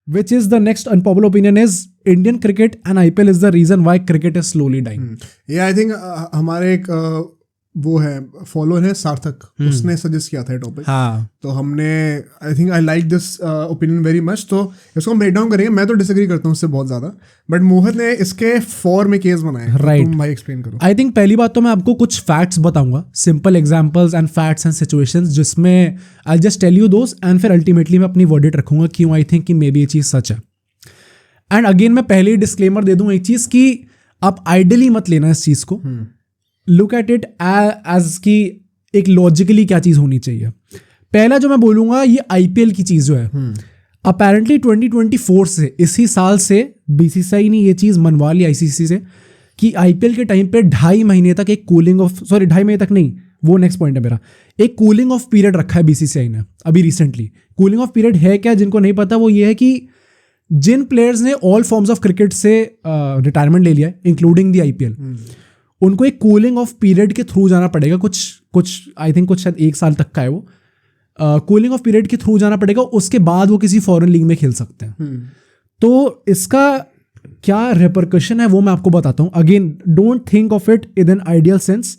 which is the next unpopular opinion is Indian cricket and IPL is the reason why cricket is slowly dying. Yeah, I think हमारे एक वो है follower है सार्थक, उसने suggest किया था ये टॉपिक. हाँ. तो हमने I think I like this opinion very much. तो इसको हम ब्रेक डाउन करेंगे. मैं तो डिसएग्री करता हूँ उससे बहुत ज्यादा, बट मोहित ने इसके 4 में केस बनाए. Right. तुम भाई एक्सप्लेन करो. आई थिंक पहली बात तो मैं आपको कुछ फैक्ट्स बताऊंगा, simple examples and facts and situations, जिसमें I just tell you those and फिर अल्टीमेटली मैं अपनी वर्डिट रखूंगा क्यों आई थिंक कि मे बी ये चीज़ सच है. एंड अगेन मैं पहले ही डिस्क्लेमर दे दूँ एक चीज़ कि आप आइडली मत लेना इस चीज़ को. लुक एट इट एज कि एक लॉजिकली क्या चीज़ होनी चाहिए. पहला जो मैं बोलूँगा, ये IPL की चीज़ जो है, अपेरेंटली 2024 से, इसी साल से BCCI ने ये चीज़ मनवा ली ICC से कि IPL के टाइम पे 2.5 महीने तक एक कूलिंग ऑफ, 2.5 महीने तक नहीं, वो नेक्स्ट पॉइंट है मेरा, एक कूलिंग ऑफ पीरियड रखा है BCCI ने अभी रिसेंटली. कूलिंग ऑफ पीरियड है क्या, जिनको नहीं पता वो ये है कि जिन प्लेयर्स ने ऑल फॉर्म्स ऑफ क्रिकेट से रिटायरमेंट ले लिया है इंक्लूडिंग दी IPL, उनको एक कूलिंग ऑफ पीरियड के थ्रू जाना पड़ेगा. कुछ आई थिंक कुछ शायद 1 साल तक का है वो. कूलिंग ऑफ पीरियड के थ्रू जाना पड़ेगा, उसके बाद वो किसी फॉरेन लीग में खेल सकते हैं. तो इसका क्या रिपरकशन है वो मैं आपको बताता हूँ. Again don't think of it in an ideal sense.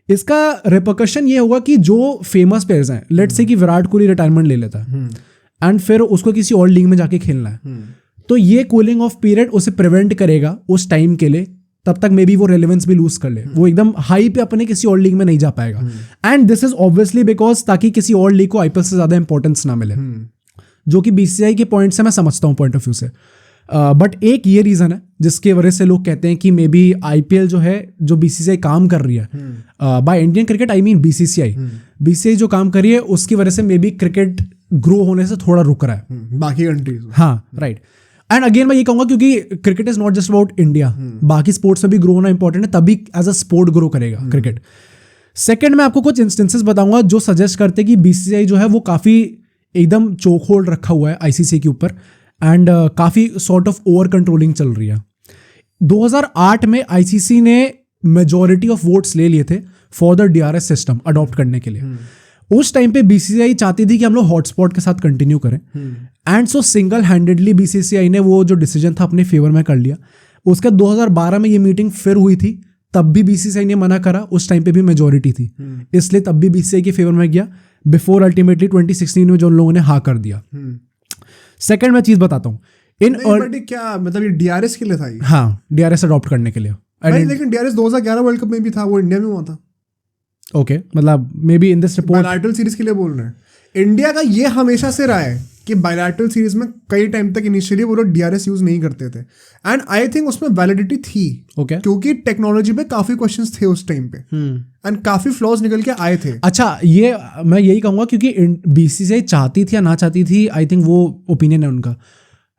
इसका रिपरकशन ये होगा कि जो फेमस प्लेयर्स हैं, लेट्स से कि विराट कोहली रिटायरमेंट ले लेता है एंड फिर उसको किसी और लीग में जाके खेलना है, तो ये कूलिंग ऑफ पीरियड उसे प्रिवेंट करेगा उस टाइम के लिए. तब तक मे बी वो रेलेवेंस भी लूज कर ले, वो एकदम हाई पे अपने किसी और लीग में नहीं जा पाएगा. And this is obviously because ताकि किसी और लीग को IPL से ज्यादा इंपॉर्टेंस ना मिले, जो कि BCCI के पॉइंट से मैं समझता हूँ, पॉइंट ऑफ व्यू से. बट एक ये रीजन है जिसके वजह से लोग कहते हैं कि मे बी IPL जो है, जो BCCI काम कर रही है, by Indian cricket I mean BCCI जो काम कर रही है, उसकी वजह से मे बी क्रिकेट ग्रो होने से थोड़ा रुक रहा है बाकी कंट्रीज. हाँ, राइट. एंड अगेन मैं ये कहूँगा क्योंकि cricket is not just about India, बाकी स्पोर्ट्स में भी ग्रो होना इंपॉर्टेंट है, तभी एज अ स्पोर्ट ग्रो करेगा क्रिकेट. सेकंड, मैं आपको कुछ इंस्टेंसेस बताऊंगा जो सजेस्ट करते हैं कि BCCI जो है वो काफ़ी एकदम चोक होल्ड रखा हुआ है ICC के ऊपर एंड काफ़ी सॉर्ट ऑफ ओवर कंट्रोलिंग चल रही है. 2008 में ICC ने मेजॉरिटी ऑफ वोट्स ले लिए थे for the DRS system adopt करने के लिए. उस टाइम पे BCCI चाहती थी कि हम लोग हॉटस्पॉट के साथ कंटिन्यू करें, and so single handedly BCCI ने वो जो डिसीजन था अपने फेवर में कर लिया. उसके 2012 में ये मीटिंग फिर हुई थी, तब भी BCCI ने मना करा. उस टाइम पे भी मेजॉरिटी थी, इसलिए तब भी BCCI के फेवर में गया, बिफोर अल्टीमेटली 2016 में जो उन लोगों ने हाँ कर दिया. सेकेंड मैं चीज बताता हूँ, क्या मतलब ये DRS के लिए था? हाँ, DRS अडॉप्ट करने के लिए. लेकिन DRS 2011 वर्ल्ड कप में भी था, वो इंडिया में हुआ था. ओके, मतलब may be in this report bilateral series के लिए बोल रहे हैं. इंडिया का ये हमेशा से रहा है कि बायलैटरल सीरीज में कई टाइम तक इनिशियली वो लोग DRS यूज नहीं करते थे, एंड आई थिंक उसमें वैलिडिटी थी. ओके, क्योंकि टेक्नोलॉजी पे काफी क्वेश्चंस थे उस टाइम पे एंड काफी फ्लॉज निकल के आए थे. अच्छा, ये मैं यही कहूंगा क्योंकि BCCI चाहती थी या ना चाहती थी, आई थिंक वो ओपिनियन है उनका.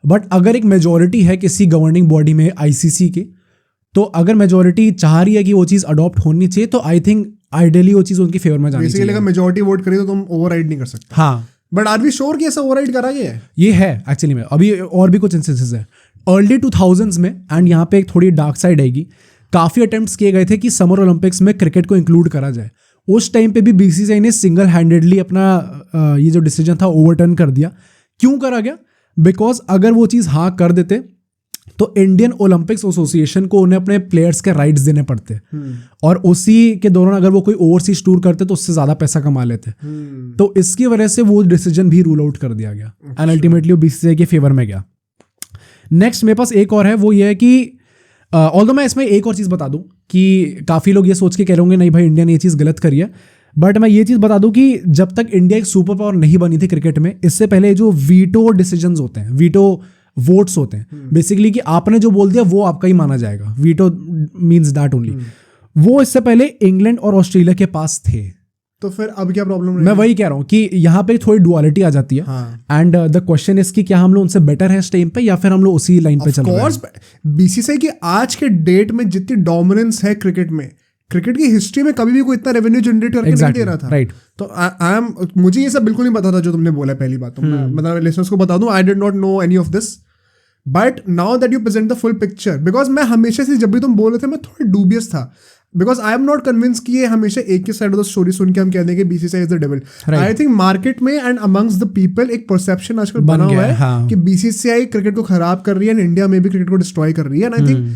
बट अगर एक मेजोरिटी है किसी गवर्निंग बॉडी में ICC की, तो अगर मेजोरिटी चाह रही है कि वो चीज़ अडॉप्ट होनी चाहिए, तो आई थिंक आइडियली वो चीज़ उनकी फेवर में जानी चाहिए. अगर मेजोरिटी वोट करे तो तुम ओवरराइड नहीं कर सकते. हाँ, बट आर वी श्योर कि ऐसा ओवरराइड करा गया है? ये है एक्चुअली में. अभी और भी कुछ इंस्टेंसेस है अर्ली 2000s में, एंड यहाँ पे एक थोड़ी डार्क साइड आएगी. काफ़ी अटेम्प्ट्स किए गए थे कि समर ओलंपिक्स में क्रिकेट को इंक्लूड करा जाए. उस टाइम पे भी BCCI ने सिंगल हैंडेडली अपना ये जो डिसीजन था ओवरटर्न कर दिया. क्यों करा गया? बिकॉज अगर वो चीज़ हाँ कर देते तो इंडियन ओलंपिक्स एसोसिएशन को उन्हें अपने प्लेयर्स के राइट्स देने पड़ते, और उसी के दौरान अगर वो कोई ओवरसीज टूर करते तो उससे ज़्यादा पैसा कमा लेते. तो इसकी वजह से वो डिसीजन भी रूल आउट कर दिया गया, एंड अल्टीमेटली वो BCCI के फेवर में गया. नेक्स्ट मेरे पास एक और है, वो ये है कि ऑल्दो मैं इसमें एक और चीज़ बता दूं कि काफ़ी लोग ये सोच के कह रहे होंगे नहीं भाई इंडिया ने ये चीज़ गलत करी है, बट मैं ये चीज़ बता दूं कि जब तक इंडिया एक सुपर पावर नहीं बनी थी क्रिकेट में, इससे पहले जो वीटो डिसीजंस होते हैं, वीटो वोट्स होते हैं, बेसिकली कि आपने जो बोल दिया वो आपका ही माना जाएगा. Veto means that only. वो इससे पहले इंग्लैंड और ऑस्ट्रेलिया के पास थे. तो फिर अब क्या प्रॉब्लम है? मैं वही कह रहा हूँ कि यहाँ पे थोड़ी डुअलिटी आ जाती है, एंड द क्वेश्चन इज कि क्या हम लोग उनसे बेटर है इस टाइम पे, या फिर हम लोग उसी लाइन पे चल रहे हैं. BCCI की आज के डेट में जितनी डोमिनेंस है क्रिकेट में, क्रिकेट की हिस्ट्री में कभी भी कोई इतना रेवेन्यू जनरेट करके नहीं दे रहा था. राइट. तो मुझे ये सब बिल्कुल नहीं पता था जो तुमने बोला पहली बात. तो मतलब लिसनर्स को बता दूं, I did not know any of this, but now that you present the full picture, because मैं हमेशा से जब भी तुम बोल रहे थे मैं थोड़ा डूबियस था. Because I am not convince कि ये हमेशा एक ही साइड ऑफ द स्टोरी सुन के हम कह देंगे BCCI is the devil. I think market में एंड अमंग्स द पीपल एक परसेप्शन आजकल बना हुआ है कि बीसीसीआई क्रिकेट को खराब कर रही है एंड इंडिया में भी क्रिकेट को डिस्ट्रॉय कर रही है. एंड आई थिंक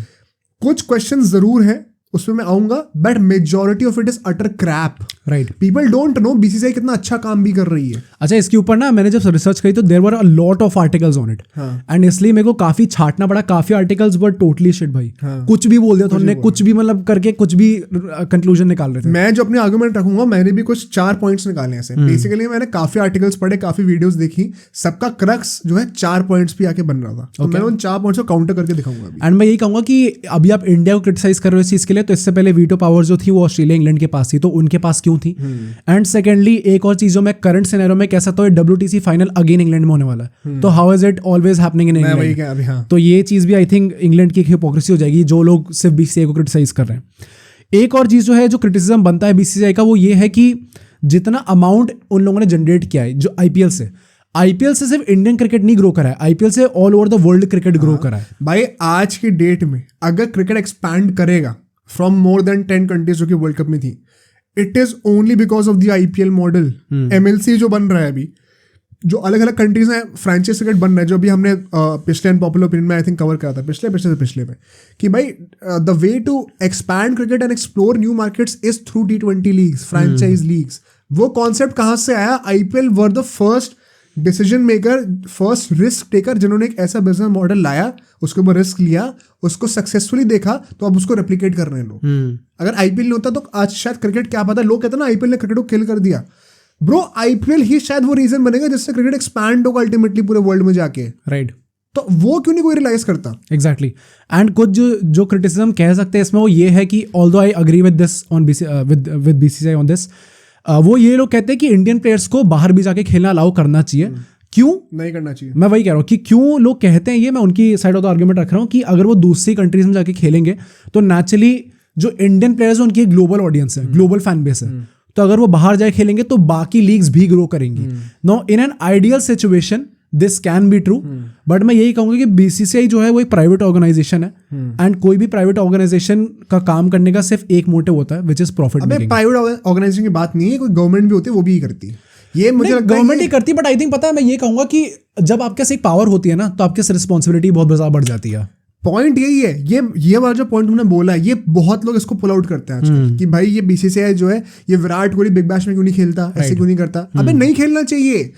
कुछ क्वेश्चन जरूर है उसमें मैं आऊंगा, but majority of it is utter crap. Right. People don't know BCCI कितना अच्छा काम भी कर रही है. अच्छा, इसके ऊपर ना मैंने जब रिसर्च करी तो there were a lot of articles on it, and इसलिए मेरे को काफी छाटना पड़ा. काफी आर्टिकल्स वर टोटली शिट भाई. कुछ भी बोल दिया तो उन्होंने, कुछ भी मतलब करके कुछ भी कंक्लूजन निकाल रहे थे. मैं जो अपने आर्गुमेंट रखूंगा, मैंने भी कुछ 4 पॉइंट्स निकाले ऐसे. बेसिकली मैंने काफी आर्टिकल्स पढ़े, काफी वीडियोस देखी, सबका क्रक्स जो है 4 पॉइंट्स पे आके बन रहा था. तो मैं उन 4 पॉइंट्स को काउंटर करके दिखाऊंगा. एंड मैं यही कहूंगा कि अभी आप इंडिया को क्रिटिसाइज कर रहे हो इस चीज के लिए, तो इससे पहले वीटो पावर जो थी वो ऑस्ट्रेलिया इंग्लैंड के पास थी, तो उनके पास क्यों थी? एंड सेकेंडली एक और चीज जो मैं करंट सिनेरियो में कह सकता हूँ, WTC फाइनल अगेन इंग्लैंड में होने वाला है. तो how is it always happening in England? तो ये चीज भी आई थिंक इंग्लैंड की हिपोक्रेसी हो जाएगी, जो लोग सिर्फ बीसीसीआई को क्रिटिसाइज कर रहे हैं. एक और चीज जो है, जो क्रिटिसिज्म बनता है बीसीसीआई का, वो ये है कि जितना अमाउंट उन लोगों ने जनरेट किया है जो आईपीएल से सिर्फ इंडियन क्रिकेट नहीं ग्रो करा है, आईपीएल से all over the world cricket grow करा है. भाई आज की डेट में अगर क्रिकेट एक्सपैंड करेगा फ्रॉम मोर देन 10 कंट्रीज जो कि वर्ल्ड कप में थी, it is only because of the IPL model. MLC जो बन रहा है अभी, जो अलग अलग कंट्रीज में फ्रेंचाइज क्रिकेट बन रहा है, जो अभी हमने पिछले एंड पॉपुलर ओपिनियन में आई थिंक कवर करा था, पिछले में, कि भाई the way to expand cricket and explore new markets is through T20 leagues, franchise leagues. वो कॉन्सेप्ट कहाँ से आया? IPL were the first decision maker, first risk taker, जिन्होंने एक ऐसा बिजनेस मॉडल लाया, उसके ऊपर रिस्क लिया, उसको सक्सेसफुली देखा, तो अब उसको रेप्लिकेट कर रहे हैं लोग. अगर आईपीएल नहीं होता तो आज शायद क्रिकेट, क्या पता, लोग कहते हैं ना आईपीएल ने क्रिकेट को किल कर दिया. ब्रो, आईपीएल ही शायद वो रीजन बनेगा जिससे क्रिकेट एक्सपैंड होगा अल्टीमेटली पूरे वर्ल्ड में जाके. राइट. तो वो क्यों नहीं कोई रियलाइज करता? एग्जैक्टली. एंड कुछ जो क्रिटिसिज्म कह सकते हैं इसमें, वो ये है कि although I agree with this on with BCCI on this, वो ये लोग कहते हैं कि इंडियन प्लेयर्स को बाहर भी जाके खेलना अलाउ करना चाहिए. क्यों नहीं करना चाहिए? मैं वही कह रहा हूँ कि क्यों लोग कहते हैं ये, मैं उनकी साइड ऑफ द आर्गुमेंट रख रहा हूँ कि अगर वो दूसरी कंट्रीज में जाके खेलेंगे तो नेचुरली जो इंडियन प्लेयर्स हैं उनकी एक ग्लोबल ऑडियंस है, ग्लोबल फैन बेस है. तो अगर वो बाहर जाके खेलेंगे तो बाकी लीग्स भी ग्रो करेंगी. No, in an ideal situation this can be true, but मैं यही कहूंगा कि बीसीसीआई जो है वो एक प्राइवेट ऑर्गेनाइजेशन है, एंड कोई भी प्राइवेट ऑर्गेनाइजेशन का काम करने का सिर्फ एक मोटिव होता है, which is profit making. Private organization की बात नहीं है, कोई गवर्नमेंट भी होती है, वो भी करती है. ये मुझे गवर्नमेंट ही करती है, बट आई थिंक पता है, मैं ये कहूंगा कि जब आपके पास एक पावर होती है ना, तो आपके रिस्पॉन्सिबिलिटी बहुत ज्यादा बढ़ जाती है. पॉइंट यही है, ये वाला जो पॉइंट तुमने बोला है, ये बहुत लोग इसको पुल आउट करते हैं आजकल कि भाई ये बीसीसीआई जो है, ये विराट कोहली बिग बैश में क्यों नहीं खेलता, ऐसे क्यों नहीं करता. अबे नहीं खेलना चाहिए.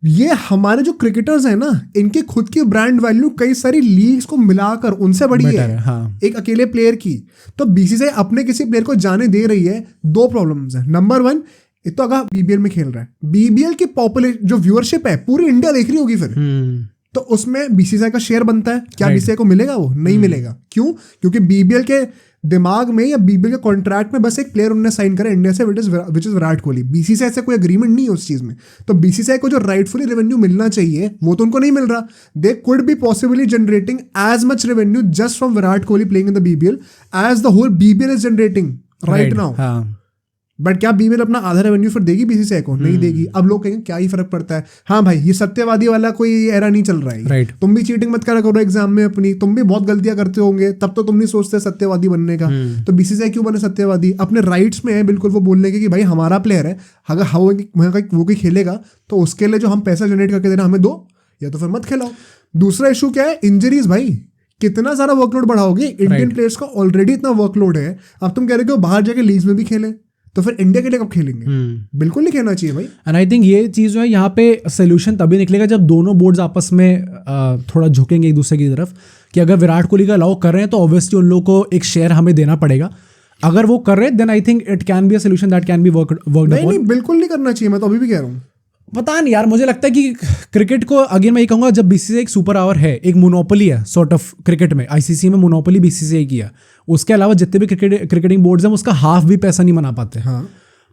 ये हमारे जो क्रिकेटर्स हैं ना, इनके खुद की ब्रांड वैल्यू कई सारी लीग्स को मिलाकर उनसे बड़ी है. हाँ. एक अकेले प्लेयर की. तो बीसीसीआई अपने किसी प्लेयर को जाने दे रही है, 2 प्रॉब्लम्स है. नंबर 1, तो अगर बीबीएल में खेल रहा है, बीबीएल की पॉपुलेशन जो व्यूअरशिप है पूरी इंडिया देख रही होगी, फिर तो उसमें बीसीसीआई का शेयर बनता है. क्या बीसीसीआई को मिलेगा? वो नहीं मिलेगा. क्यों? क्योंकि बीबीएल के दिमाग में या बीबीएल के कॉन्ट्रैक्ट में बस एक प्लेयर उन्होंने साइन करा इंडिया से, which is Virat Kohli. BCCI से कोई एग्रीमेंट नहीं है उस चीज में. तो बीसीसीआई को जो राइटफुली रेवेन्यू मिलना चाहिए वो तो उनको नहीं मिल रहा. They could be possibly generating as much revenue just from Virat Kohli playing in the BBL as the whole BBL is generating right now. But क्या बीबीएल अपना आधा रेवेन्यू फिर देगी बीसीसीआई को? नहीं देगी. अब लोग कहेंगे क्या ही फर्क पड़ता है. हाँ भाई, ये सत्यवादी वाला कोई एरा नहीं चल रहा है. राइट. तुम भी चीटिंग मत करा करो एग्जाम में अपनी, तुम भी बहुत गलतियां करते होंगे, तब तो तुम नहीं सोचते सत्यवादी बनने का. तो बीसीसीआई क्यों बने सत्यवादी? अपने राइट्स में है बिल्कुल वो बोलने के कि भाई हमारा प्लेयर है, अगर वो कोई खेलेगा तो उसके लिए जो हम पैसा जनरेट करके देना हमें दो, या तो फिर मत खिलाओ. दूसरा इशू क्या है? इंजरीज. भाई कितना सारा वर्कलोड बढ़ाओगे? इंडियन प्लेयर्स का ऑलरेडी इतना वर्कलोड है, अब तुम कह रहे हो बाहर जाके लीग्स में भी खेले, तो फिर इंडिया के लिए कब खेलेंगे? बिल्कुल नहीं खेलना चाहिए भाई. एंड आई थिंक ये चीज़ जो है यहाँ पे सोल्यूशन तभी निकलेगा जब दोनों बोर्ड्स आपस में थोड़ा झुकेंगे एक दूसरे की तरफ, कि अगर विराट कोहली का अलाउ कर रहे हैं तो ऑब्वियसली उन लोगों को एक शेयर हमें देना पड़ेगा. अगर वो कर रहे हैं then I think it can be a solution that can be work. नहीं, बिल्कुल नहीं करना चाहिए. मैं तो अभी भी कह रहा हूँ. पता नहीं यार, मुझे लगता है कि क्रिकेट को अगेन मैं ये कहूँगा, जब बीसीसीआई एक सुपर आवर है, एक मोनोपोली है सॉर्ट ऑफ क्रिकेट में, आईसीसी में मोनोपोली बीसीसीआई की है. उसके अलावा जितने भी क्रिकेटिंग बोर्ड्स हैं उसका हाफ भी पैसा नहीं बना पाते. हाँ.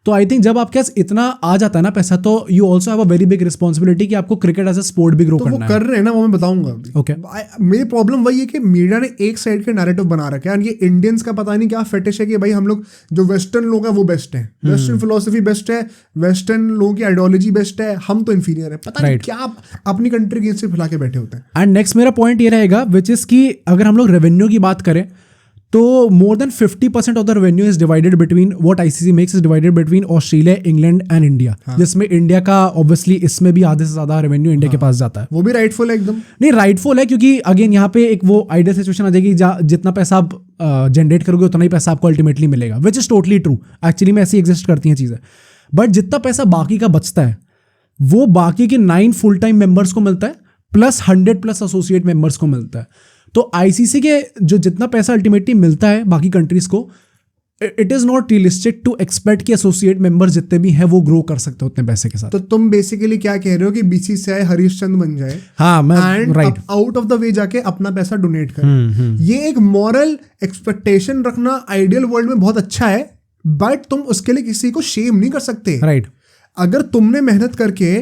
तो आई थिंक जब आपके पास इतना आ जाता है ना पैसा, तो you also have a very big responsibility कि आपको क्रिकेट एज अ स्पोर्ट भी ग्रो करना है. तो वो कर रहे हैं ना, वो मैं बताऊंगा. ओके. मेरी प्रॉब्लम वही है कि मीडिया ने एक साइड के नैरेटिव बना रखा है, और ये इंडियंस का पता नहीं क्या फेटिश है कि भाई हम लोग जो वेस्टर्न लोग हैं वो बेस्ट है, वेस्टर्न फिलोसफी बेस्ट है, वेस्टर्न लोगों की आइडियोलॉजी बेस्ट है, हम तो इन्फीरियर है. पता नहीं क्या अपनी कंट्री अगेंस्ट फैला के बैठे होते हैं. एंड नेक्स्ट मेरा पॉइंट ये रहेगा विच इज कि अगर हम लोग रेवेन्यू की बात करें तो more than 50% of the revenue is divided between what ICC makes is divided between Australia, England and India. जिसमें इंडिया का obviously इसमें भी आधे से ज़्यादा रेवेन्यू इंडिया के पास जाता है. वो भी राइटफुल है एकदम. नहीं राइटफुल है क्योंकि अगेन यहाँ पे एक वो आइडियल सिचुएशन आ जाएगी जितना पैसा आप जनरेट करोगे उतना ही पैसा आपको अल्टीमेटली मिलेगा, which is totally true. Actually में ऐसी एग्जिस्ट करती हैं चीज़ें, बट जितना पैसा बाकी का बचता है वो बाकी के 9 फुल टाइम मेंबर्स को मिलता है प्लस 100+ एसोसिएट मेंबर्स को मिलता है. तो आईसीसी के जो जितना पैसा अल्टीमेटली मिलता है बाकी कंट्रीज को, it is not realistic to expect कि एसोसिएट मेंबर जितने भी हैं वो ग्रो कर सकते हैं उतने पैसे के साथ. तो तुम बेसिकली क्या कह रहे हो कि बीसीसीआई हरीशचंद बन जाए, हाँ मैं right, out of the way जाके अपना पैसा डोनेट करे. ये एक मॉरल एक्सपेक्टेशन रखना आइडियल वर्ल्ड में बहुत अच्छा है, बट तुम उसके लिए किसी को शेम नहीं कर सकते. राइट. अगर तुमने मेहनत करके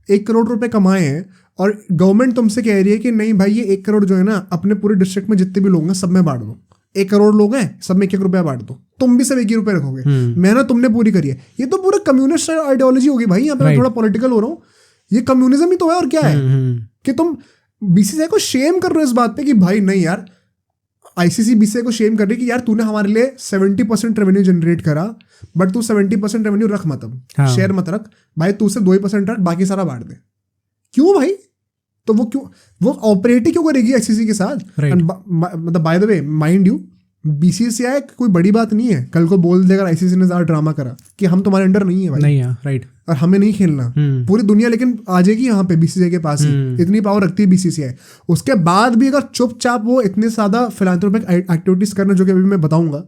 1 करोड़ रुपए कमाए हैं और गवर्नमेंट तुमसे कह रही है कि नहीं भाई ये 1 करोड़ जो है ना अपने पूरे डिस्ट्रिक्ट में जितने भी लोग हैं सब में बांट दो, 1 करोड़ लोग हैं सब में 1-1 रुपया बांट दो, तुम भी सब 1 ही रुपये रखोगे, मेहनत तुमने पूरी करी है. ये तो पूरा कम्युनिस्ट आइडियोलॉजी होगी भाई. यहाँ पे मैं थोड़ा पॉलिटिकल हो रहा हूँ, ये कम्युनिज्म ही तो है और क्या है कि तुम बीसीसीआई को शेम कर रहे हो इस बात पे कि भाई नहीं यार, आईसीसी बीसीसीआई को शेम कर रही है कि यार तूने हमारे लिए 70% रेवेन्यू जनरेट करा, बट तू 70% रेवेन्यू रख मत, अब शेयर मत रख भाई, तू सिर्फ 2% रख, बाकी सारा बांट दे. क्यों भाई? तो वो क्यों, वो ऑपरेट ही क्यों करेगी आईसीसी के साथ? मतलब by the way mind you, BCCI कोई बड़ी बात नहीं है. कल को बोल देगा आईसीसी ने ज्यादा ड्रामा करा कि हम तुम्हारे अंडर नहीं है भाई, नहीं है, राइट, और हमें नहीं खेलना. पूरी दुनिया लेकिन आ जाएगी यहाँ पे बीसीसीआई के पास ही, इतनी पावर रखती है बीसीसीआई. उसके बाद भी अगर चुपचाप वो इतने ज्यादा फिलैंथ्रोपिक एक्टिविटीज करना, जो कि अभी मैं बताऊंगा,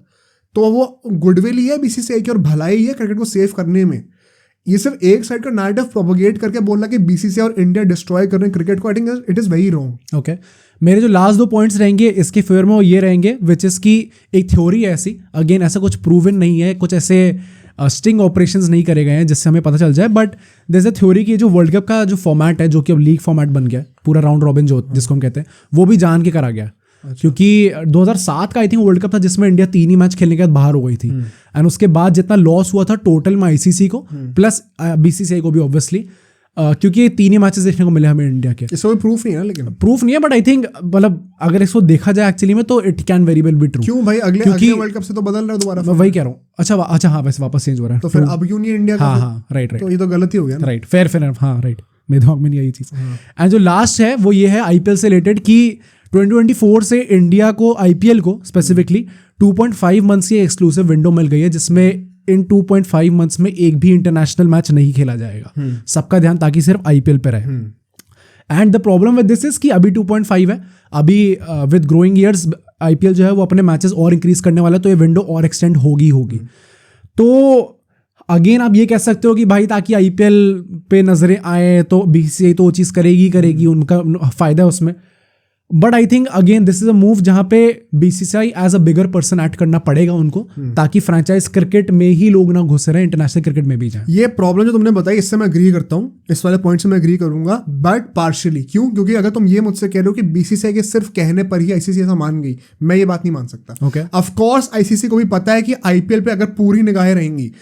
तो वो गुडविल ही है बीसीसीआई की और भलाई है क्रिकेट को सेव करने में. ये सिर्फ एक साइड का नैरेटिव प्रोपोगेट करके बोलना कि बीसीसीआई और इंडिया डिस्ट्रॉय कर रहे हैं क्रिकेट को, आई think it is very wrong. Okay, मेरे जो लास्ट 2 पॉइंट्स रहेंगे इसके फेवर में वो ये रहेंगे, विच इज़ की एक थ्योरी है ऐसी, अगेन ऐसा कुछ प्रूवन नहीं है, कुछ ऐसे स्टिंग ऑपरेशंस नहीं करे गए हैं जिससे हमें पता चल जाए, but there is a theory कि जो वर्ल्ड कप का जो फॉर्मेट है, जो कि अब लीग फॉर्मेट बन गया, पूरा राउंड रॉबिन जो जिसको हम कहते हैं, वो भी जान के करा गया. क्योंकि 2007 का आई थिंक वर्ल्ड कप था जिसमें इंडिया 3 ही मैच खेलने के बाद बाहर हो गई थी, एंड उसके बाद जितना लॉस हुआ था टोटल में आईसीसी को प्लस बीसीसीआई को भी ऑब्वियसली, क्योंकि 3 ही मैचेस देखने को मिले हमें इंडिया के. इसमें प्रूफ नहीं है, लेकिन प्रूफ नहीं है, बट आई थिंक मतलब अगर इसको देखा जाए एक्चुअली में तो it can very well be true. क्यों भाई? अगले वर्ल्ड कप से तो बदल रहा है दोबारा. मैं वही कह रहा हूँ. अच्छा हाँ, वैसे वापस चेंज हो रहा है, तो फिर अब क्यों नहीं इंडिया का? हाँ राइट, तो ये तो गलती हो गया. राइट, फेयर हाँ राइट, मेरे दिमाग में नहीं आई चीज़. एंड जो लास्ट है वो ये है आईपीएल से रिलेटेड कि 2024 से इंडिया को आईपीएल को स्पेसिफिकली 2.5 मंथ्स की एक्सक्लूसिव विंडो मिल गई है, जिसमें इन 2.5 मंथ्स में एक भी इंटरनेशनल मैच नहीं खेला जाएगा. सबका ध्यान ताकि सिर्फ आईपीएल पे रहे. And the problem with this is कि अभी 2.5 है, अभी विद ग्रोइंग ईयर्स आईपीएल जो है वो अपने मैचेस और इंक्रीज करने वाला है, तो ये विंडो और एक्सटेंड होगी. तो अगेन आप ये कह सकते हो कि भाई ताकि आईपीएल पे नजरें आए तो बीसीसीआई तो वो चीज़ करेगी, उनका फ़ायदा है उसमें. But I think again this is a move जहाँ पे BCCI as a bigger person act करना पड़ेगा उनको, ताकि फ्रेंचाइज क्रिकेट में ही लोग ना घुस रहे, इंटरनेशनल क्रिकेट में भी जाए. ये प्रॉब्लम जो तुमने बताई इससे मैं एग्री करता हूँ, इस वाले पॉइंट से मैं एग्री करूंगा, बट पार्शियली. क्यों? क्योंकि अगर तुम ये मुझसे कह रहे हो कि बीसीसीआई के सिर्फ कहने पर ही आईसीसी ऐसा मान गई, मैं ये बात नहीं मान सकता. ओके, ऑफ कोर्स आईसीसी को भी पता है कि आईपीएल पे अगर पूरी निगाहें रहेंगी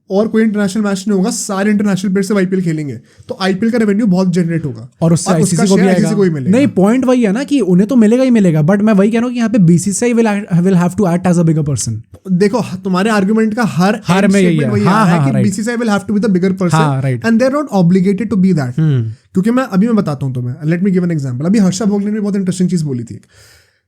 और कोई इंटरनेशनल मैच नहीं होगा, सारे इंटरनेशनल प्लेयर से आईपीएल खेलेंगे, तो आईपीएल का रेवेन्यू बहुत जनरेट होगा और उससे आईसीसी को भी आएगा. नहीं, पॉइंट वही है ना कि उन्हें तो मिलेगा ही मिलेगा, बट मैं वही कह रहा हूँ कि यहाँ पे BCCI will have to act as a bigger person. देखो तुम्हारे आर्गुमेंट का हर में यही है कि BCCI will have to be the bigger person and they are not obligated to be that. क्योंकि मैं बताता हूँ तुम्हें, let me give an example. अभी हर्षा भोगले ने बहुत इंटरेस्टिंग चीज बोली थी.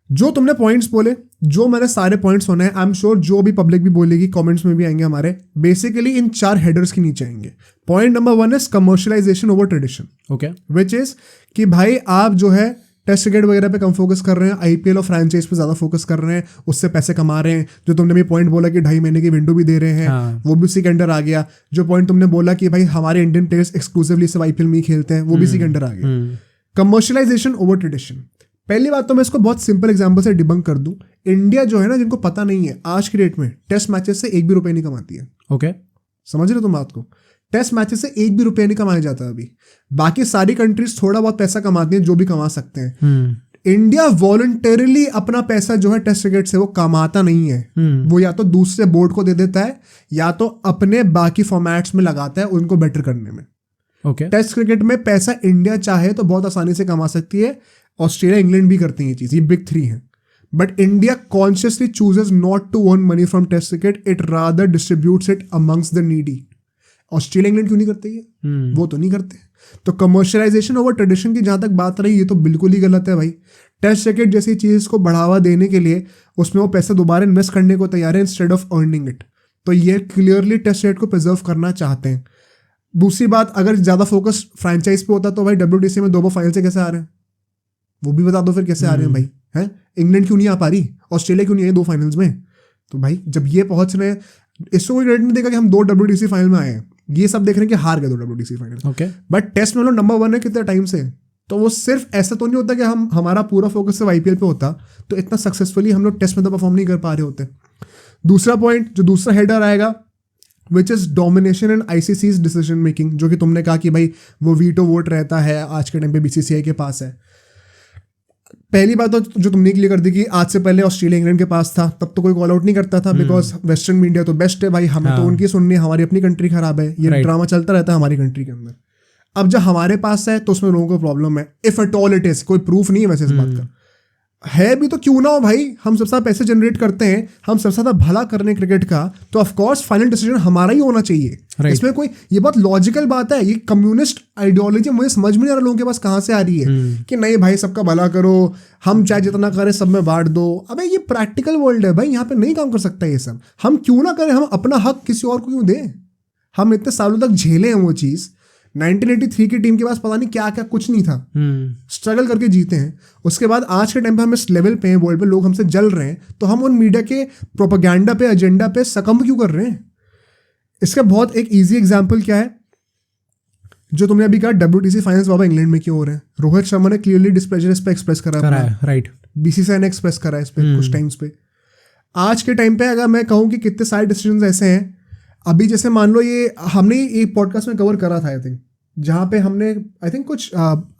जो तुमने पॉइंट्स बोले, जो मैंने सारे पॉइंट्स होने हैं, आई एम श्योर जो भी पब्लिक भी बोलेगी, कमेंट्स में भी आएंगे हमारे, बेसिकली इन 4 हेडर्स के नीचे आएंगे. Point number 1 is commercialisation over tradition. Okay, which is कि भाई आप जो है टेस्ट क्रिकेट वगैरह पे कम फोकस कर रहे हैं, आईपीएल और फ्रेंचाइज पे ज्यादा फोकस कर रहे हैं, उससे पैसे कमा रहे हैं. जो तुमने भी पॉइंट बोला कि 2.5 महीने की विंडो भी दे रहे हैं, वो भी उसी के अंडर आ गया. जो पॉइंट तुमने बोला कि भाई हमारे इंडियन प्लेयर्स एक्सक्लूसिवली सिर्फ आईपीएल में ही खेलते हैं, वो भी इसी के अंडर आ गया. Commercialisation over tradition. पहली बात तो मैं इसको बहुत सिंपल एग्जांपल से डिबंक कर दूं. इंडिया जो है ना, जिनको पता नहीं है, आज की डेट में टेस्ट मैचेस से 1 भी रुपए नहीं कमाती है. ओके, समझ रहे हो तुम बात को? टेस्ट मैचेस से 1 भी रुपया नहीं कमाया जाता अभी. बाकी सारी कंट्रीज थोड़ा बहुत पैसा कमाती हैं, जो भी कमा सकते हैं. इंडिया वॉलंटरली अपना पैसा जो है टेस्ट क्रिकेट से वो कमाता नहीं है. वो या तो दूसरे बोर्ड को दे देता है, या तो अपने बाकी फॉर्मेट्स में लगाता है उनको बेटर करने में. ओके, टेस्ट क्रिकेट में पैसा इंडिया चाहे तो बहुत आसानी से कमा सकती है. ऑस्ट्रेलिया, इंग्लैंड भी करते हैं ये चीज़, ये बिग 3 हैं. But India consciously chooses not to earn money from Test cricket. It rather distributes it amongst the needy. Australia England क्यों नहीं करते ये? वो तो नहीं करते. तो कमर्शलाइजेशन ओवर ट्रेडिशन की जहां तक बात रही, ये तो बिल्कुल ही गलत है भाई. टेस्ट क्रिकेट जैसी चीज को बढ़ावा देने के लिए उसमें वो पैसा दोबारा इन्वेस्ट करने को तैयार है इंस्टेड ऑफ अर्निंग इट. तो ये क्लियरली टेस्ट क्रिकेट को प्रिजर्व करना चाहते हैं. दूसरी बात, अगर ज्यादा फोकस फ्रेंचाइज पे होता तो भाई WTC में 2 बार फाइनल से कैसे आ रहे हैं? वो भी बता दो फिर कैसे आ रहे हैं भाई. है इंग्लैंड क्यों नहीं आ पा रही? ऑस्ट्रेलिया क्यों नहीं आई 2 फाइनल्स में? तो भाई जब ये पहुंच रहे हैं, इसको कोई क्रेडिट नहीं देगा कि हम 2 WTC फाइनल में आए हैं. ये सब देख रहे हैं कि हार गए 2 WTC final. Okay, but test में लोग नंबर 1 है कितने टाइम से. तो वो सिर्फ ऐसा तो नहीं होता कि हमारा पूरा फोकस सिर्फ IPL पे होता तो इतना सक्सेसफुली हम लोग टेस्ट में तो परफॉर्म नहीं कर पा रहे होते. दूसरा पॉइंट, जो दूसरा हेडर आएगा, which is domination and ICC's decision making, जो कि तुमने कहा कि भाई वो वीटो वोट रहता है आज के टाइम पे BCCI के पास है. पहली बात तो जो तुमने क्लियर कर दी कि आज से पहले ऑस्ट्रेलिया इंग्लैंड के पास था, तब तो कोई कॉल आउट नहीं करता था, बिकॉज वेस्टर्न मीडिया तो बेस्ट है भाई, हमें तो उनकी सुननी है, हमारी अपनी कंट्री खराब है, ये ड्रामा चलता रहता है हमारी कंट्री के अंदर. अब जब हमारे पास है तो उसमें लोगों को प्रॉब्लम है. If at all it is, कोई प्रूफ नहीं है वैसे इस बात का, है भी तो क्यों ना हो भाई. हम सबसे ज्यादा पैसे जनरेट करते हैं, हम सबसे ज्यादा भला करने क्रिकेट का, तो ऑफकोर्स फाइनल डिसीजन हमारा ही होना चाहिए. इसमें कोई, ये बहुत लॉजिकल बात है. ये कम्युनिस्ट आइडियोलॉजी मुझे समझ में नहीं आ रहा लोगों के पास कहाँ से आ रही है कि नहीं भाई सबका भला करो, हम चाहे जितना करें सब में बांट दो. अबे ये प्रैक्टिकल वर्ल्ड है भाई, यहाँ पे नहीं काम कर सकता ये सब. हम क्यों ना करें, हम अपना हक किसी और को क्यों दें. हम इतने सालों तक झेले हैं वो चीज़. 1983 की टीम के पास पता नहीं क्या क्या कुछ नहीं था, स्ट्रगल करके जीते हैं. उसके बाद आज के टाइम पे हम इस लेवल पे हैं, वर्ल्ड पे लोग हमसे जल रहे हैं, तो हम उन मीडिया के प्रोपेगेंडा पे, एजेंडा पे सकम क्यों कर रहे हैं. इसका बहुत एक इजी एग्जांपल क्या है, जो तुमने अभी कहा WTC फाइनल्स बाबा इंग्लैंड में क्यों हो रहे हैं. रोहित शर्मा ने क्लियरली डिस्प्लेजर इस पे एक्सप्रेस करा है, राइट. BCCI ने एक्सप्रेस करा है इस पे कुछ टाइम्स पे. आज के टाइम पे अगर मैं कहूँ कि कितने सारे डिसीजन ऐसे हैं, अभी जैसे मान लो ये हमने एक पॉडकास्ट में कवर करा था आई थिंक, जहाँ पे हमने आई थिंक कुछ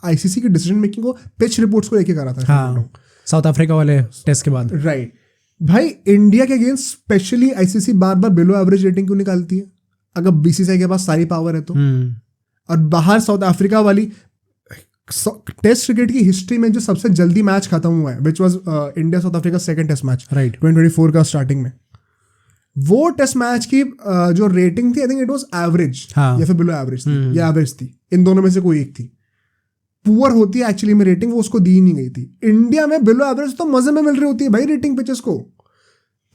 ICC की डिसीजन मेकिंग को पिच रिपोर्ट्स को लेके करा था. हाँ, साउथ अफ्रीका वाले टेस्ट के बाद. राइट भाई, इंडिया के अगेंस्ट स्पेशली ICC बार बार बिलो एवरेज रेटिंग क्यों निकालती है अगर BCCI के पास सारी पावर है तो. और बाहर साउथ अफ्रीका वाली टेस्ट क्रिकेट की हिस्ट्री में जो सबसे जल्दी मैच खत्म हुआ है, which was India South Africa second test match, right, 2024 का स्टार्टिंग में. वो टेस्ट मैच की जो रेटिंग थी, आई थिंक इट वाज एवरेज या फिर बिलो एवरेज थी, या एवरेज थी, इन दोनों में से कोई एक थी. पुअर होती है एक्चुअली में रेटिंग, वो उसको दी ही नहीं गई थी. इंडिया में बिलो एवरेज तो मजे में मिल रही होती है भाई रेटिंग पिचेस को.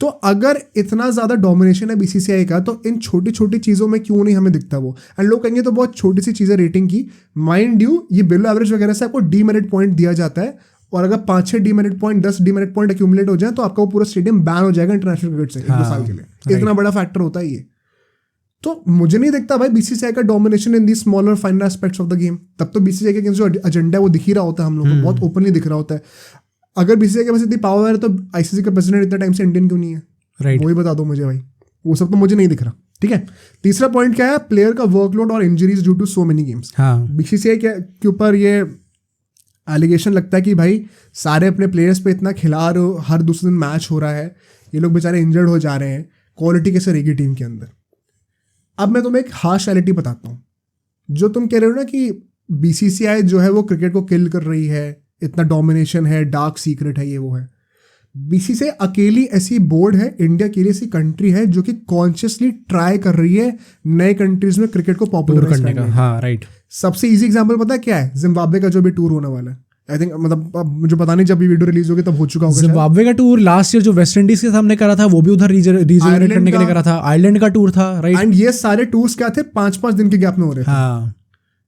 तो अगर इतना ज्यादा डोमिनेशन है BCCI का, तो इन छोटी छोटी चीजों में क्यों नहीं हमें दिखता वो. एंड लोग कहेंगे तो बहुत छोटी सी चीजें रेटिंग की, माइंड यू ये बिलो एवरेज वगैरह से आपको डीमेरिट पॉइंट दिया जाता है, और अगर 5-6 demerit point 10 demerit point accumulate हो जाए तो आपका वो पूरा स्टेडियम बैन हो जाएगा इंटरनेशनल क्रिकेट से 1-2 साल के लिए. इतना बड़ा फैक्टर होता है ये. तो मुझे नहीं दिखता भाई BCCI का domination in the smaller final aspects of the game. तब तो BCCI के जो एजेंडा है वो दिख ही रहा होता है हम लोग को, बहुत ओपनली दिख रहा होता है. अगर BCCI के पास इतनी पावर है तो ICC का प्रेसिडेंट इतना टाइम से इंडियन क्यों नहीं है, राइट, वही बता दो मुझे भाई. वो सब तो मुझे नहीं दिख रहा. ठीक है, तीसरा पॉइंट क्या है, प्लेयर का वर्कलोड और injuries due to so many games. BCCI के ऊपर ये एलिगेशन लगता है कि भाई सारे अपने प्लेयर्स पे इतना खिला रहे हो, हर दूसरे दिन मैच हो रहा है, ये लोग बेचारे इंजर्ड हो जा रहे हैं, क्वालिटी कैसे रहेगी टीम के अंदर. अब मैं तुम्हें एक हार्श रियलिटी बताता हूँ. जो तुम कह रहे हो ना कि BCCI जो है वो क्रिकेट को किल कर रही है, इतना डोमिनेशन है, डार्क सीक्रेट है, ये वो है. BCCI अकेली ऐसी बोर्ड है, इंडिया अकेली ऐसी कंट्री है जो कि कॉन्शियसली ट्राई कर रही है नए कंट्रीज में क्रिकेट को पॉपुलर करने का. हाँ, राइट. सबसे इजी एग्जांपल पता है क्या है, जिम्बाब्वे का जो भी टूर होने वाला है. आई थिंक मतलब मुझे पता नहीं जब ये वीडियो रिलीज होगी तब हो चुका होगा. जिम्बाब्वे का टूर लास्ट ईयर जो वेस्ट इंडीज के सामने करा था, वो भी उधर रीजनरेट करने के लिए करा था. आयरलैंड का टूर था, राइट. एंड ये सारे टूर्स क्या थे, 5-5 दिन के गैप में हो रहे थे. हाँ.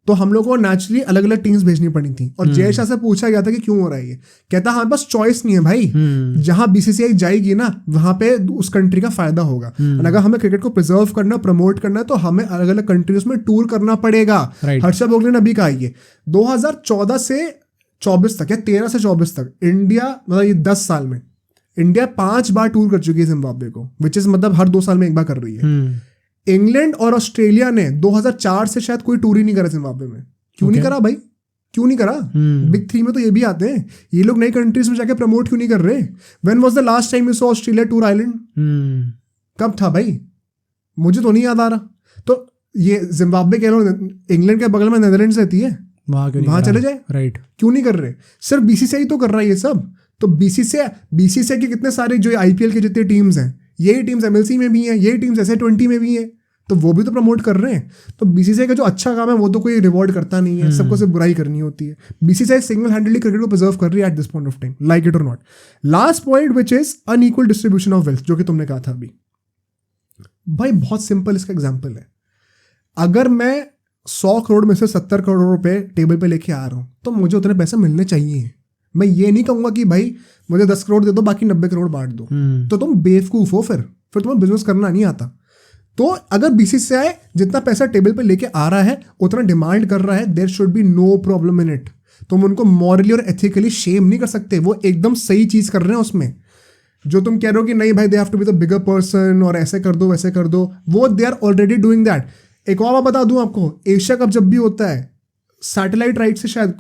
तो हम लोग को नेचुरली अलग अलग टीम्स भेजनी पड़ी थी. और जय शाह से पूछा गया था कि क्यों हो रहा है ये, कहता हमारे पास चॉइस नहीं है भाई. जहां BCCI जाएगी ना वहां पे उस कंट्री का फायदा होगा. और अगर हमें क्रिकेट को प्रिजर्व करना, प्रमोट करना, तो हमें अलग अलग कंट्रीज में टूर करना पड़ेगा. हर्षा भोगले ने अभी कहा ये 2014 से 24 तक या 13 से 24 तक इंडिया, मतलब ये 10 साल में इंडिया 5 बार टूर कर चुकी है जिम्बाब्वे को, विच इज मतलब हर 2 साल में एक बार कर रही है. इंग्लैंड और ऑस्ट्रेलिया ने 2004 से शायद कोई टूर ही नहीं करा जिम्बाब्वे में. क्यों नहीं करा भाई, क्यों नहीं करा? बिग 3 में तो ये भी आते हैं. ये लोग नई कंट्रीज में जाके प्रमोट क्यों नहीं कर रहे? When was the last time you saw Australia tour island? कब था भाई, मुझे तो नहीं याद आ रहा. तो ये जिम्बाब्वे कह लो, इंग्लैंड के बगल में नेदरलैंड्स रहती है, वहां चले जाए, राइट. क्यों नहीं कर रहे? सिर्फ BCCI तो कर रहा है ये सब. तो बीसीसीआई के कितने सारे जो आईपीएल के जितने टीम्स हैं, यही टीम्स एमएलसी में भी हैं, यही टीम्स SA20 में भी हैं, तो वो भी तो प्रमोट कर रहे हैं। तो बीसीसीआई का जो अच्छा काम है वो तो कोई रिवॉर्ड करता नहीं है, सबको सिर्फ बुराई करनी होती है। बीसीसीआई सिंगल हैंडली क्रिकेट को प्रिजर्व कर रही है at this point of time, like it और not. Last point which is unequal distribution of wealth, जो कि तुमने कहा था अभी। भाई बहुत सिंपल इसका एग्जाम्पल है, अगर मैं 100 करोड़ में से 70 करोड़ रुपए टेबल पे लेके आ रहा हूँ तो मुझे उतने पैसे मिलने चाहिए। मैं ये नहीं कहूंगा कि भाई मुझे 10 करोड़ दे दो बाकी 90 करोड़ बांट दो, तो तुम बेवकूफ हो, फिर तुम्हें बिजनेस करना नहीं आता। तो अगर बीसीसीआई जितना पैसा टेबल पे लेके आ रहा है उतना डिमांड कर रहा है, there should be no problem in it. तुम उनको मॉरली और एथिकली शेम नहीं कर सकते, वो एकदम सही चीज कर रहे हैं उसमें। जो तुम कह रहे हो कि नहीं भाई they have to be the bigger person और ऐसे कर दो वैसे कर दो, वो they are already doing that. एक और बात बता दूं आपको, एशिया कप जब भी होता है सैटेलाइट राइट से शायद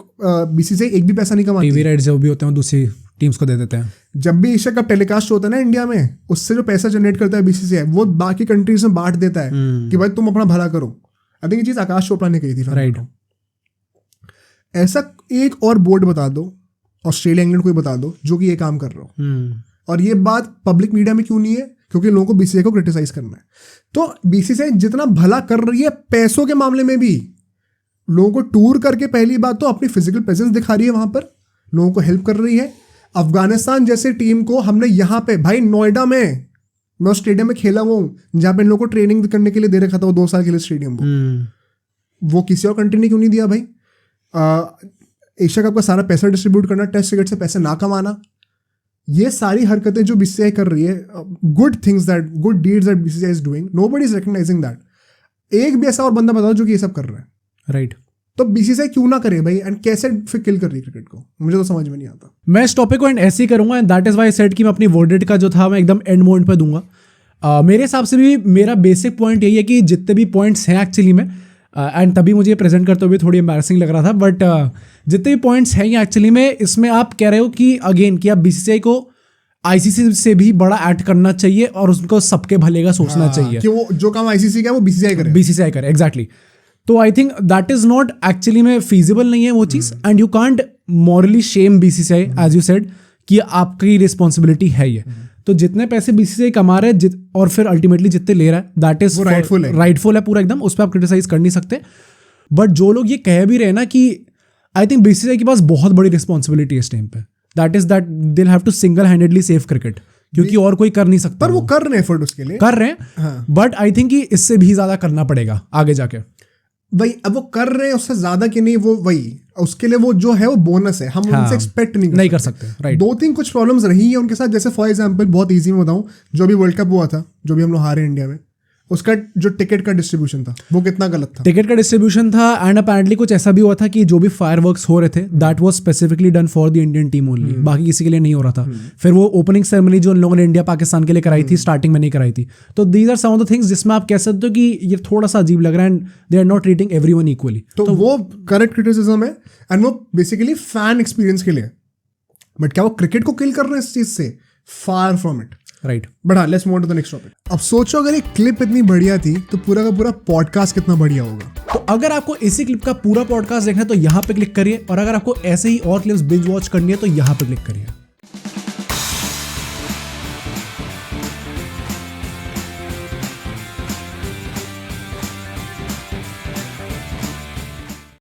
बीसीसीआई एक भी पैसा नहीं कमाती। टीवी राइट्स जो भी होते हैं दूसरी टीम्स को दे देते हैं। जब भी एशिया कप टेलीकास्ट होता है ना इंडिया में, उससे जो पैसा जनरेट करता है बीसीसीआई वो बाकी कंट्रीज में बांट देता है कि भाई तुम अपना भला करो। आई थिंक ये चीज आकाश चोपड़ा ने कही थी, राइट। ऐसा एक और बोर्ड बता दो, ऑस्ट्रेलिया इंग्लैंड कोई बता दो जो कि ये काम कर रहा हो। और ये बात पब्लिक मीडिया में क्यों नहीं है? क्योंकि लोगों को बीसीसीआई को क्रिटिसाइज करना है। तो बीसीसीआई जितना भला कर रही है पैसों के मामले में भी, लोगों को टूर करके पहली बात तो अपनी फिजिकल प्रेजेंस दिखा रही है, वहां पर लोगों को हेल्प कर रही है। अफगानिस्तान जैसे टीम को हमने यहाँ पे भाई नोएडा में, मैं उस स्टेडियम में खेला हुआ हूँ जहाँ पे इन लोगों को ट्रेनिंग करने के लिए दे रखा था वो 2 साल के लिए स्टेडियम। वो किसी और कंट्री ने क्यों नहीं दिया भाई? एशिया कप का सारा पैसा डिस्ट्रीब्यूट करना, टेस्ट क्रिकेट से पैसे ना कमाना, ये सारी हरकतें जो बीसीसीआई कर रही है, good things that, good deeds that BCCI is doing, nobody is recognising that. एक भी ऐसा और बंदा बताओ जो कि ये सब कर रहा है, राइट। तो बीसीसीआई क्यों ना करे भाई? एंड कैसे फिर किल कर रही है क्रिकेट को, मुझे तो समझ में नहीं आता। मैं इस टॉपिक को एंड ऐसे ही करूंगा, and that is why I said कि मैं अपनी वर्डिक्ट का जो था मैं एकदम एंड मोमेंट पे दूंगा। मेरे हिसाब से भी मेरा बेसिक पॉइंट यही है कि जितने भी पॉइंट्स हैं एक्चुअली में, एंड तभी मुझे प्रेजेंट करते हुए थोड़ी एम्बैरसिंग लग रहा था, बट जितने भी पॉइंट्स हैं ये एक्चुअली में, इसमें आप कह रहे हो कि अगेन कि आप बीसीसीआई को आईसीसी से भी बड़ा एक्ट करना चाहिए और उसको सबके भले का सोचना चाहिए कि वो जो काम आईसीसी का है वो बीसीसीआई करे, एग्जैक्टली। तो I think that is not actually में फीजिबल नहीं है वो चीज़, and you can't morally shame BCCI as you said कि आपकी रिस्पॉन्सिबिलिटी है ये। तो जितने पैसे बीसीसीआई कमा रहे हैं और फिर अल्टीमेटली जितने ले रहा है, दैट इज राइटफुल है पूरा एकदम, उस पर आप क्रिटिसाइज कर नहीं सकते। बट जो लोग ये कह भी रहे हैं ना कि आई थिंक बीसीसीआई के पास बहुत बड़ी रिस्पॉन्सिबिलिटी है इस टाइम पे, that is that they have to single handedly save cricket, क्योंकि और कोई कर नहीं सकता। पर वो कर रहे हैं, एफर्ट उसके लिए कर रहे हैं, बट आई थिंक कि इससे भी ज्यादा करना पड़ेगा आगे जाके। भाई अब वो कर रहे हैं उससे ज्यादा कि नहीं, वो वही उसके लिए वो जो है वो बोनस है, हम उनसे एक्सपेक्ट नहीं कर सकते। राइट। 2-3 कुछ प्रॉब्लम्स रही है उनके साथ, जैसे फॉर एग्जांपल बहुत इजी में बताऊं, जो भी वर्ल्ड कप हुआ था, जो भी हम लोग हारे इंडिया में, उसका जो टिकट का डिस्ट्रीब्यूशन था वो कितना गलत था। टिकट का डिस्ट्रीब्यूशन था, एंड अपेरेंटली कुछ ऐसा भी हुआ था कि जो भी फायरवर्क्स हो रहे थे that was specifically done for the Indian team only, बाकी किसी के लिए नहीं हो रहा था। फिर वो ओपनिंग सेरेमनी जो उन लोगों ने इंडिया पाकिस्तान के लिए कराई थी, स्टार्टिंग में नहीं कराई थी। तो these are some of the things जिसमें आप कह सकते हो कि ये थोड़ा सा अजीब लग रहा है, and they are not treating everyone equally. तो वो करेक्ट क्रिटिसिज्म है, एंड वो बेसिकली फैन एक्सपीरियंस के लिए। बट क्या वो क्रिकेट को किल कर रहे हैं इस चीज से? Far from it. Right. But हाँ, let's move on to the next topic. अब सोचो अगर ये क्लिप इतनी बढ़िया थी तो पूरा का पूरा पॉडकास्ट कितना बढ़िया होगा। तो अगर आपको इसी क्लिप का पूरा पॉडकास्ट देखना है तो यहाँ पे क्लिक करिए, और अगर आपको ऐसे ही और क्लिप्स बिंज वॉच करनी है तो यहाँ पे क्लिक करिए।